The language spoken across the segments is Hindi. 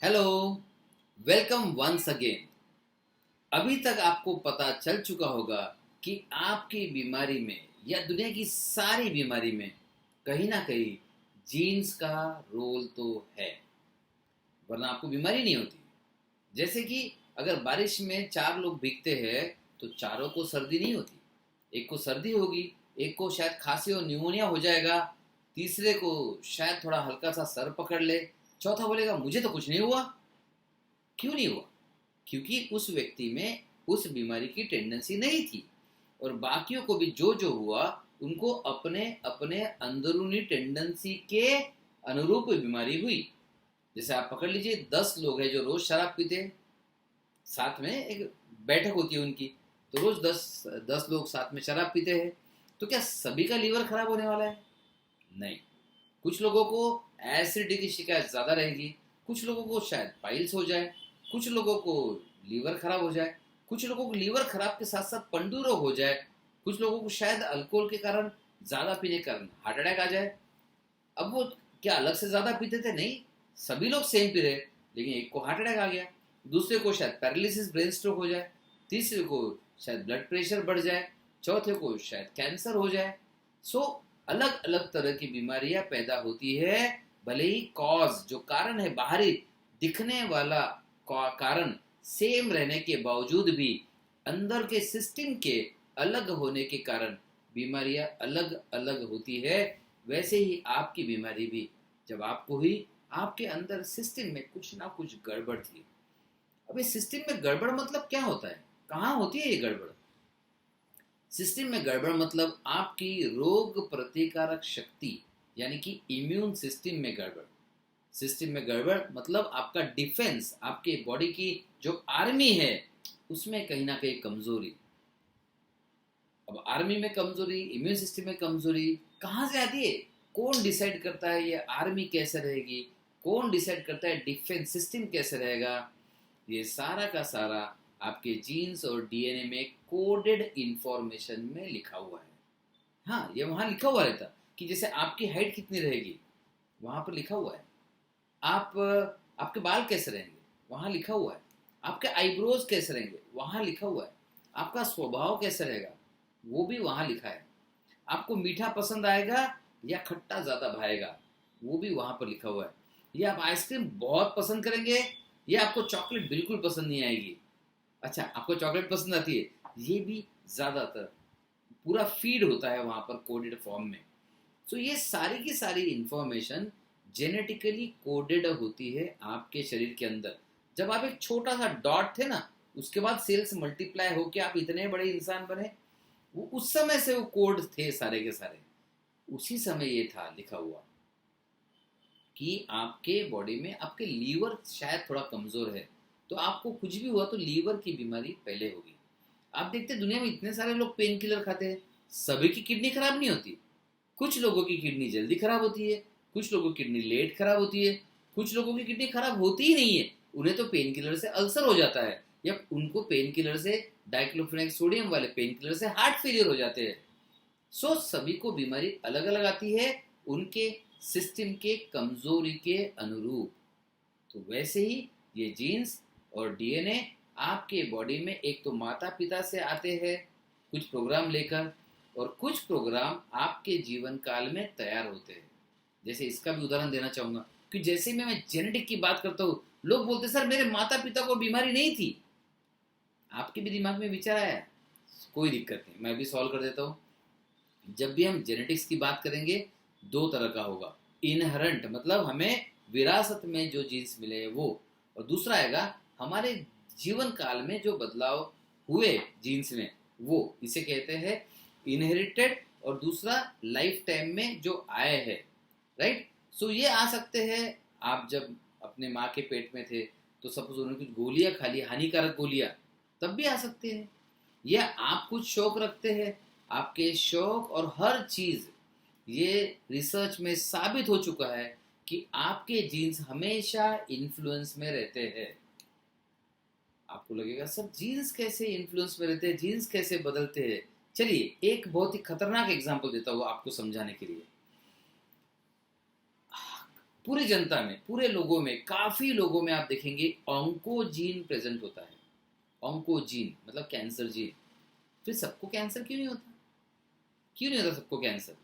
Hello, welcome once again. अभी तक आपको पता चल चुका होगा कि आपकी बीमारी में या दुनिया की सारी बीमारी में कहीं ना कहीं जीन्स का रोल तो है, वरना आपको बीमारी नहीं होती। जैसे कि अगर बारिश में चार लोग भीगते हैं तो चारों को सर्दी नहीं होती। एक को सर्दी होगी, एक को शायद खांसी और न्यूमोनिया हो जाएगा, तीसरे को शायद थोड़ा हल्का सा सर पकड़ ले, चौथा बोलेगा मुझे तो कुछ नहीं हुआ। क्यों नहीं हुआ? क्योंकि उस व्यक्ति में उस बीमारी की टेंडेंसी नहीं थी, और बाकियों को भी जो जो हुआ उनको अपने अपने अंदरूनी टेंडेंसी के अनुरूप बीमारी हुई। जैसे आप पकड़ लीजिए, 10 लोग हैं जो रोज शराब पीते हैं, साथ में एक बैठक होती है उनकी, तो रोज दस दस लोग साथ में शराब पीते हैं, तो क्या सभी का लीवर खराब होने वाला है? नहीं। कुछ लोगों को एसिडिटी की शिकायत ज़्यादा रहेगी, कुछ लोगों को शायद पाइल्स हो जाए, कुछ लोगों को लीवर खराब हो जाए, कुछ लोगों को लीवर खराब के साथ साथ पंडु रोग हो जाए, कुछ लोगों को शायद अल्कोहल के कारण, ज़्यादा पीने के कारण हार्ट अटैक आ जाए। अब वो क्या अलग से ज़्यादा पीते थे? नहीं, सभी लोग सेम पी रहे, लेकिन एक को हार्ट अटैक आ गया, दूसरे को शायद पैरालिसिस ब्रेन स्ट्रोक हो जाए, तीसरे को शायद ब्लड प्रेशर बढ़ जाए, चौथे को शायद कैंसर हो जाए। सो अलग अलग तरह की बीमारियां पैदा होती है। भले ही कॉज, जो कारण है बाहरी दिखने वाला कारण सेम रहने के बावजूद भी अंदर के सिस्टम के अलग होने के कारण बीमारियां अलग अलग होती है। वैसे ही आपकी बीमारी भी जब आपको हुई, आपके अंदर सिस्टम में कुछ ना कुछ गड़बड़ थी। अब इस सिस्टम में गड़बड़ मतलब क्या होता है? कहाँ होती है ये गड़बड़? सिस्टम में गड़बड़ मतलब आपकी रोग प्रतिकारक शक्ति, यानी कि इम्यून सिस्टम में गड़बड़। सिस्टम में गड़बड़ मतलब आपका डिफेंस, आपके बॉडी की जो आर्मी है उसमें कहीं ना कहीं कमजोरी। अब आर्मी में कमजोरी, इम्यून सिस्टम में कमजोरी कहाँ से आती है? कौन डिसाइड करता है ये आर्मी कैसे रहेगी? कौन डिसाइड करता है डिफेंस सिस्टम कैसे रहेगा? ये सारा का सारा आपके जीन्स और डीएनए में कोडेड इंफॉर्मेशन में लिखा हुआ है। हाँ, ये वहाँ लिखा हुआ रहता कि जैसे आपकी हाइट कितनी रहेगी, वहाँ पर लिखा हुआ है। आप आपके बाल कैसे रहेंगे, वहाँ लिखा हुआ है। आपके आईब्रोज कैसे रहेंगे, वहाँ लिखा हुआ है। आपका स्वभाव कैसे रहेगा, वो भी वहाँ लिखा है। आपको मीठा पसंद आएगा या खट्टा ज़्यादा भाएगा, वो भी वहाँ पर लिखा हुआ है। या आप आइसक्रीम बहुत पसंद करेंगे या आपको चॉकलेट बिल्कुल पसंद नहीं आएगी। अच्छा, आपको चॉकलेट पसंद आती है, ये भी ज़्यादातर पूरा फीड होता है वहाँ पर कोडेड फॉर्म में। सो ये सारी की सारी इंफॉर्मेशन जेनेटिकली कोडेड होती है आपके शरीर के अंदर। जब आप एक छोटा सा डॉट थे ना, उसके बाद सेल्स मल्टीप्लाई होके आप इतने बड़े इंसान बने, वो उस समय से वो कोड थे सारे के सारे। उसी समय ये था लिखा हुआ कि आपके बॉडी में आपके लीवर शायद थोड़ा कमजोर है, तो आपको कुछ भी हुआ तो लीवर की बीमारी पहले होगी। आप देखते दुनिया में इतने सारे लोग पेन किलर खाते हैं, सभी की किडनी खराब नहीं होती। कुछ लोगों की किडनी जल्दी खराब होती है, कुछ लोगों की किडनी लेट खराब होती है, कुछ लोगों की किडनी खराब होती ही नहीं है, उन्हें तो पेन किलर से अल्सर हो जाता है, या उनको पेन किलर से, डाइक्लोफेनेक सोडियम वाले पेन किलर से हार्ट फेलियर हो जाते हैं। सो सभी को बीमारी अलग अलग आती है, उनके सिस्टम के कमजोरी के अनुरूप। तो वैसे ही ये जीन्स और डीएनए आपके बॉडी में एक तो माता पिता से आते हैं कुछ प्रोग्राम लेकर, और कुछ प्रोग्राम आपके जीवन काल में तैयार होते हैं। जैसे इसका भी उदाहरण देना चाहूंगा कि जैसे मैं जेनेटिक की बात करता हूँ, लोग बोलते सर मेरे माता पिता को बीमारी नहीं थी। आपके भी दिमाग में विचार आया? कोई दिक्कत नहीं, मैं भी सॉल्व कर देता हूँ। जब भी हम जेनेटिक्स की बात करेंगे, दो तरह का होगा। इनहरेंट मतलब हमें विरासत में जो जीन्स मिले हैं वो, और दूसरा आएगा हमारे जीवन काल में जो बदलाव हुए जीन्स में, वो इसे कहते हैं इनहेरिटेड। और दूसरा लाइफ टाइम में जो आए हैं, राइट। सो ये आ सकते हैं, आप जब अपने माँ के पेट में थे तो सपोज उन्होंने कुछ गोलियां खा ली, हानिकारक गोलियां, तब भी आ सकते हैं। या आप कुछ शौक रखते हैं, आपके शौक और हर चीज, ये रिसर्च में साबित हो चुका है कि आपके जीन्स हमेशा इन्फ्लुएंस में रहते हैं। आपको लगेगा सर जीन्स कैसे इन्फ्लुएंस में रहते हैं, जीन्स कैसे बदलते हैं? चलिए एक बहुत ही खतरनाक एग्जांपल देता हूँ आपको समझाने के लिए। पूरी जनता में, पूरे लोगों में, काफी लोगों में आप देखेंगे ऑन्कोजीन प्रेजेंट होता है। ऑन्कोजीन मतलब कैंसर जीन। फिर सबको कैंसर क्यों नहीं होता? क्यों नहीं होता सबको कैंसर?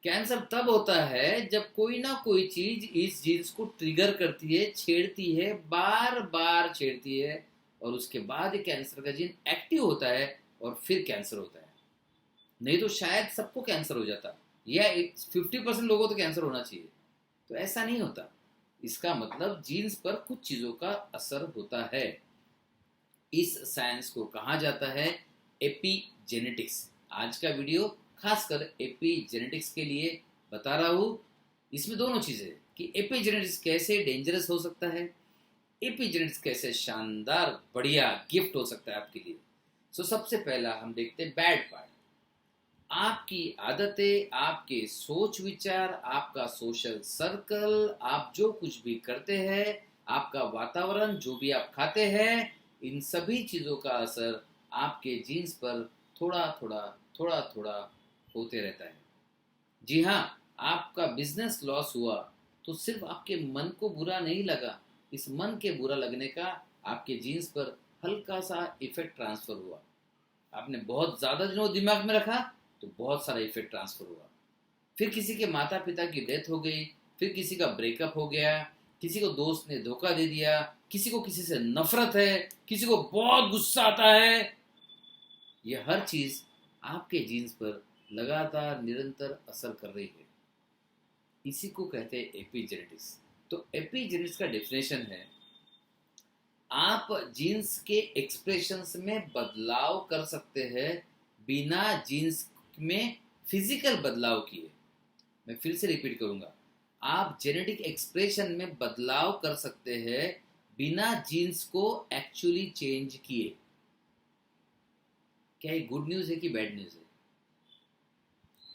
कैंसर तब होता है जब कोई ना कोई चीज इस जीन्स को ट्रिगर करती है, छेड़ती है, बार बार छेड़ती है, और उसके बाद कैंसर का जीन एक्टिव होता है और फिर कैंसर होता है। नहीं तो शायद सबको कैंसर हो जाता, या 50% लोगों को तो कैंसर होना चाहिए। तो ऐसा नहीं होता। इसका मतलब जीन्स पर कुछ चीजों का असर होता है। इस साइंस को कहा जाता है एपिजेनेटिक्स। आज का वीडियो खासकर एपिजेनेटिक्स के लिए बता रहा हूं। इसमें दोनों चीजें कि एपिजेनेटिक्स कैसे डेंजरस हो सकता है, एपिजेनेटिक्स कैसे शानदार बढ़िया गिफ्ट हो सकता है आपके लिए। सबसे पहला हम देखते हैं बैड पार्ट। आपकी आदतें, आपके सोच विचार, आपका सोशल सर्कल, आप जो कुछ भी करते हैं, आपका वातावरण, जो भी आप खाते हैं, इन सभी चीज़ों का असर आपके जीन्स पर थोड़ा थोड़ा होते रहता है। जी हाँ, आपका बिजनेस लॉस हुआ तो सिर्फ आपके मन को बुरा नहीं लगा, इस मन के बुरा लगने का आपके जीन्स पर हल्का सा इफेक्ट ट्रांसफर हुआ। आपने बहुत ज़्यादा दिनों दिमाग में रखा तो बहुत सारा इफेक्ट ट्रांसफर हुआ। फिर किसी के माता पिता की डेथ हो गई, फिर किसी का ब्रेकअप हो गया, किसी को दोस्त ने धोखा दे दिया, किसी को किसी से नफरत है, किसी को बहुत गुस्सा आता है। यह हर चीज आपके जीन्स पर लगातार निरंतर असर कर रही है। इसी को कहते हैं एपिजेनेटिक्स। तो एपिजेनेटिक्स का डेफिनेशन है, आप जीन्स के एक्सप्रेशंस में बदलाव कर सकते हैं बिना जीन्स में फिजिकल बदलाव किए। मैं फिर से रिपीट करूंगा, आप जेनेटिक एक्सप्रेशन में बदलाव कर सकते हैं बिना जीन्स को एक्चुअली चेंज किए। क्या ये गुड न्यूज है कि बैड न्यूज है?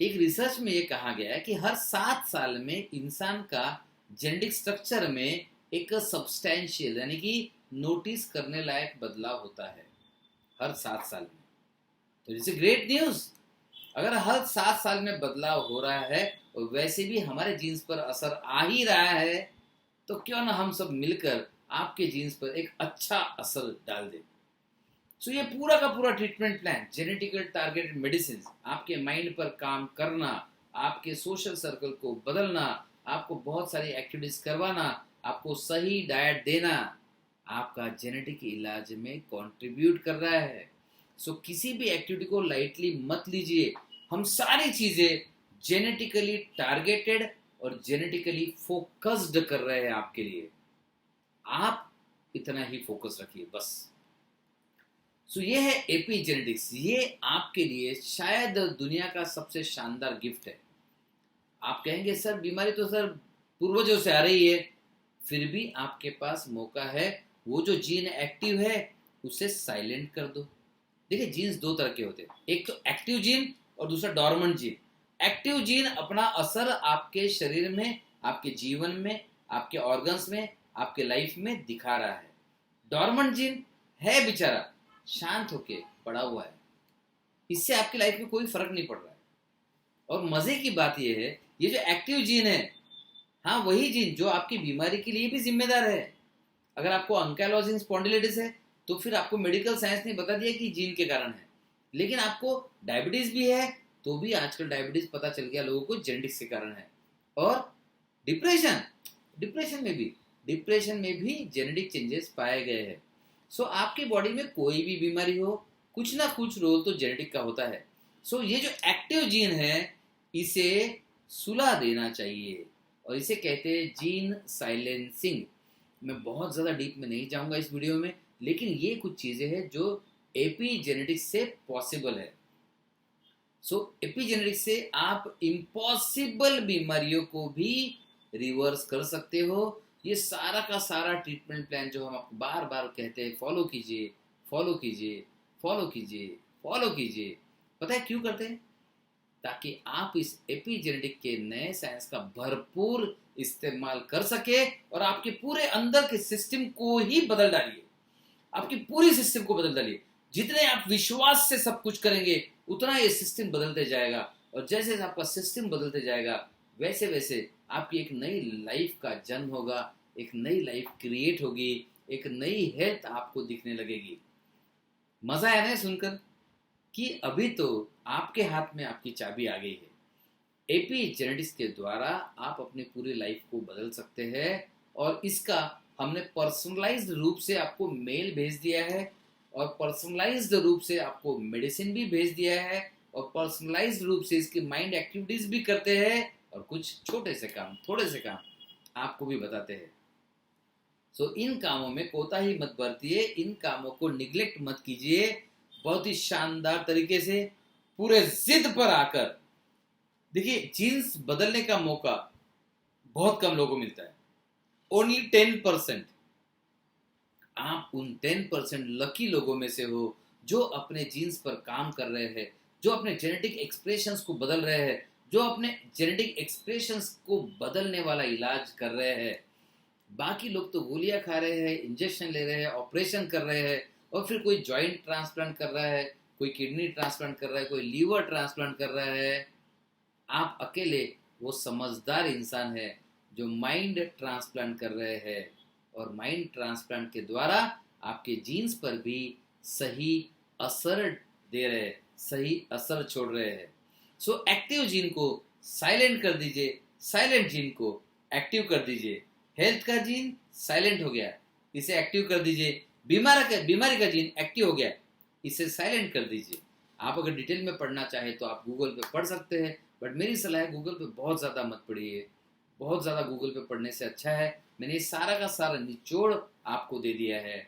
एक रिसर्च में यह कहा गया है कि हर 7 साल में इंसान का जेनेटिक स्ट्रक्चर में एक सब्सटैंशियल यानी कि नोटिस करने लायक बदलाव होता है हर 7 साल में। तो इट्स ग्रेट न्यूज। अगर हर 7 साल में बदलाव हो रहा है और वैसे भी हमारे जीन्स पर असर आ ही रहा है, तो क्यों ना हम सब मिलकर आपके जीन्स पर एक अच्छा असर डाल दें। ये पूरा का पूरा treatment plan, genetical targeted medicine, आपके माइंड पर काम करना, आपके सोशल सर्कल को बदलना, आपको बहुत सारी एक्टिविटीज करवाना, आपको सही डाइट देना, आपका जेनेटिक इलाज में कंट्रीब्यूट कर रहा है। किसी भी एक्टिविटी को लाइटली मत लीजिए। हम सारी चीजें जेनेटिकली टारगेटेड और जेनेटिकली फोकस्ड कर रहे हैं आपके लिए। आप इतना ही फोकस रखिए बस। ये है एपिजेनेटिक्स। ये आपके लिए शायद दुनिया का सबसे शानदार गिफ्ट है। आप कहेंगे सर बीमारी तो सर पूर्वजों से आ रही है, फिर भी आपके पास मौका है, वो जो जीन एक्टिव है उसे साइलेंट कर दो। देखिए जीन्स 2 तरह के होते हैं, एक तो एक्टिव जीन और दूसरा डॉर्मेंट जीन। एक्टिव जीन अपना असर आपके शरीर में, आपके जीवन में, आपके ऑर्गन्स में, आपके लाइफ में दिखा रहा है। डॉर्मेंट जीन है बेचारा शांत होके पड़ा हुआ है, इससे आपकी लाइफ में कोई फर्क नहीं पड़ रहा है। और मजे की बात यह है, ये जो एक्टिव जीन है, हाँ वही जीन जो आपकी बीमारी के लिए भी जिम्मेदार है। अगर आपको अंकाइलोसिंग स्पॉन्डिलाइटिस है तो फिर आपको मेडिकल साइंस ने बता दिया कि जीन के कारण है। लेकिन आपको डायबिटीज भी है तो भी आजकल डायबिटीज पता चल गया लोगों को जेनेटिक्स के कारण है। और डिप्रेशन में भी जेनेटिक चेंजेस पाए गए हैं। आपकी बॉडी में कोई भी बीमारी हो, कुछ ना कुछ रोल तो जेनेटिक का होता है। ये जो एक्टिव जीन है इसे सुला देना चाहिए और इसे कहते हैं जीन साइलेंसिंग। मैं बहुत ज़्यादा डीप में नहीं जाऊंगा इस वीडियो में, लेकिन ये कुछ चीज़ें हैं जो एपिजेनेटिक्स से पॉसिबल है। एपिजेनेटिक्स से आप इम्पॉसिबल बीमारियों को भी रिवर्स कर सकते हो। ये सारा का सारा ट्रीटमेंट प्लान जो हम आपको बार बार कहते हैं फॉलो कीजिए, फॉलो कीजिए, फॉलो कीजिए, फॉलो कीजिए। पता है क्यों करते हैं? ताकि आप इस एपिजेनेटिक के नए साइंस का भरपूर इस्तेमाल कर सके और आपके पूरे अंदर के सिस्टम को ही बदल डालिए। आपकी पूरी सिस्टम को बदल डालिए। जितने आप विश्वास से सब कुछ करेंगे उतना ये सिस्टम बदलते जाएगा, और जैसे आपका सिस्टम बदलते जाएगा वैसे वैसे आपकी एक नई लाइफ का जन्म होगा, एक नई लाइफ क्रिएट होगी, एक नई हेल्थ आपको दिखने लगेगी। मजा आया ना सुनकर कि अभी तो आपके हाथ में आपकी चाबी आ गई है। एपी जेनेटिक्स के द्वारा आप अपनी पूरी लाइफ को बदल सकते हैं, और इसका हमने पर्सनलाइज्ड रूप से आपको मेल भेज दिया है, और पर्सनलाइज्ड रूप से आपको मेडिसिन भी भेज दिया है, और पर्सनलाइज्ड रूप से इसकी माइंड एक्टिविटीज भी करते हैं, और कुछ छोटे से काम, थोड़े से काम आपको भी बताते हैं। सो इन कामों में कोताही मत बरतिए, इन कामों को निग्लेक्ट मत कीजिए। बहुत ही शानदार तरीके से पूरे जिद पर आकर देखिए, जीन्स बदलने का मौका बहुत कम लोगों को मिलता है, ओनली 10%। आप उन 10% लकी लोगों में से हो जो अपने जीन्स पर काम कर रहे हैं, जो अपने जेनेटिक एक्सप्रेशंस को बदल रहे हैं, जो अपने जेनेटिक एक्सप्रेशंस को बदलने वाला इलाज कर रहे हैं। बाकी लोग तो गोलियां खा रहे हैं, इंजेक्शन ले रहे हैं, ऑपरेशन कर रहे हैं, और फिर कोई जॉइंट ट्रांसप्लांट कर रहा है, कोई किडनी ट्रांसप्लांट कर रहा है, कोई लीवर ट्रांसप्लांट कर रहा है। आप अकेले वो समझदार इंसान है जो माइंड ट्रांसप्लांट कर रहे हैं, और माइंड ट्रांसप्लांट के द्वारा आपके जीन्स पर भी सही असर दे रहे हैं, सही असर छोड़ रहे हैं। सो एक्टिव जीन को साइलेंट कर दीजिए, साइलेंट जीन को एक्टिव कर दीजिए। हेल्थ का जीन साइलेंट हो गया, इसे एक्टिव कर दीजिए। बीमारी का जीन एक्टिव हो गया, इसे साइलेंट कर दीजिए। आप अगर डिटेल में पढ़ना चाहें तो आप गूगल पे पढ़ सकते हैं, बट मेरी सलाह है गूगल पे बहुत ज़्यादा मत पढ़िए। बहुत ज़्यादा गूगल पे पढ़ने से अच्छा है मैंने ये सारा का सारा निचोड़ आपको दे दिया है,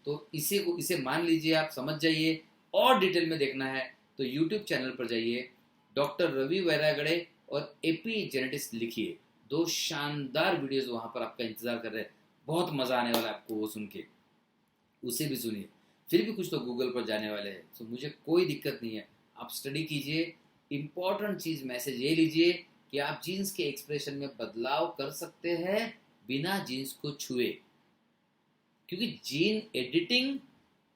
तो इसे मान लीजिए, आप समझ जाइए। और डिटेल में देखना है तो यूट्यूब चैनल पर जाइए, डॉक्टर रवि वैरागड़े और एपी जेनेटिक्स लिखिए। 2 शानदार वीडियोस वहाँ पर आपका इंतजार कर रहे हैं, बहुत मज़ा आने वाला है आपको वो सुन के, उसे भी सुनिए। फिर भी कुछ लोग गूगल पर जाने वाले हैं, तो मुझे कोई दिक्कत नहीं है, आप स्टडी कीजिए। इंपॉर्टेंट चीज़ मैसेज ये लीजिए कि आप जीन्स के एक्सप्रेशन में बदलाव कर सकते हैं बिना जीन्स को छुए, क्योंकि जीन एडिटिंग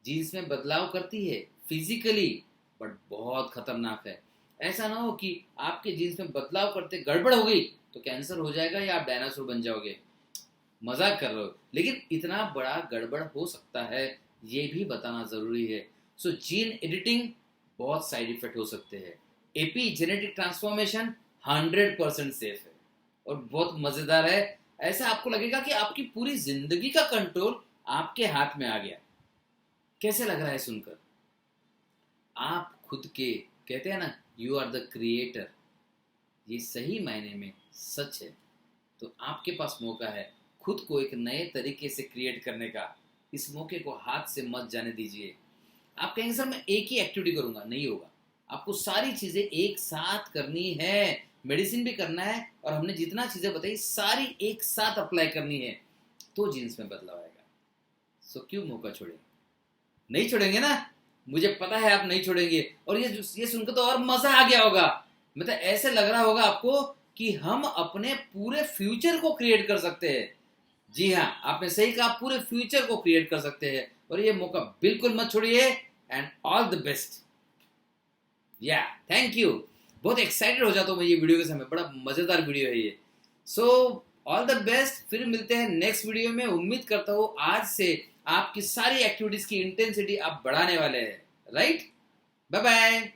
जीन्स में बदलाव करती है फिजिकली, बट बहुत खतरनाक है। ऐसा ना हो कि आपके जीन्स में बदलाव करते गड़बड़ हो गई तो कैंसर हो जाएगा या आप डायनासोर बन जाओगे। मजाक कर रहे हो, लेकिन इतना बड़ा गड़बड़ हो सकता है ये भी बताना जरूरी है। सो जीन एडिटिंग बहुत साइड इफेक्ट हो सकते हैं। एपी जेनेटिक ट्रांसफॉर्मेशन 100% सेफ है और बहुत मजेदार है। ऐसा आपको लगेगा कि आपकी पूरी जिंदगी का कंट्रोल आपके हाथ में आ गया। कैसे लग रहा है सुनकर? आप खुद के, कहते हैं ना, यू आर द क्रिएटर, ये सही मायने में सच है। तो आपके पास मौका है खुद को एक नए तरीके से क्रिएट करने का। इस मौके को हाथ से मत जाने दीजिए। आप कहेंगे सर मैं एक ही एक्टिविटी करूंगा, नहीं होगा। आपको सारी चीजें एक साथ करनी है, मेडिसिन भी करना है, और हमने जितना चीजें बताई सारी एक साथ अप्लाई करनी है, तो जीन्स में बदलाव आएगा। सो क्यों मौका छोड़ेंगे? नहीं छोड़ेंगे ना, मुझे पता है आप नहीं छोड़ेंगे। और ये सुनकर तो और मजा आ गया होगा, मतलब ऐसे लग रहा होगा आपको कि हम अपने पूरे फ्यूचर को क्रिएट कर सकते हैं। जी हाँ, आपने सही कहा, पूरे फ्यूचर को क्रिएट कर सकते हैं, और ये मौका बिल्कुल मत छोड़िए। And all the best. या थैंक यू। बहुत एक्साइटेड हो जाता हूँ मैं ये वीडियो के समय, बड़ा मजेदार वीडियो है ये। So all the best. फिर मिलते हैं नेक्स्ट वीडियो में। उम्मीद करता हूँ आज से आपकी सारी एक्टिविटीज की इंटेंसिटी आप बढ़ाने वाले हैं। Right, bye bye.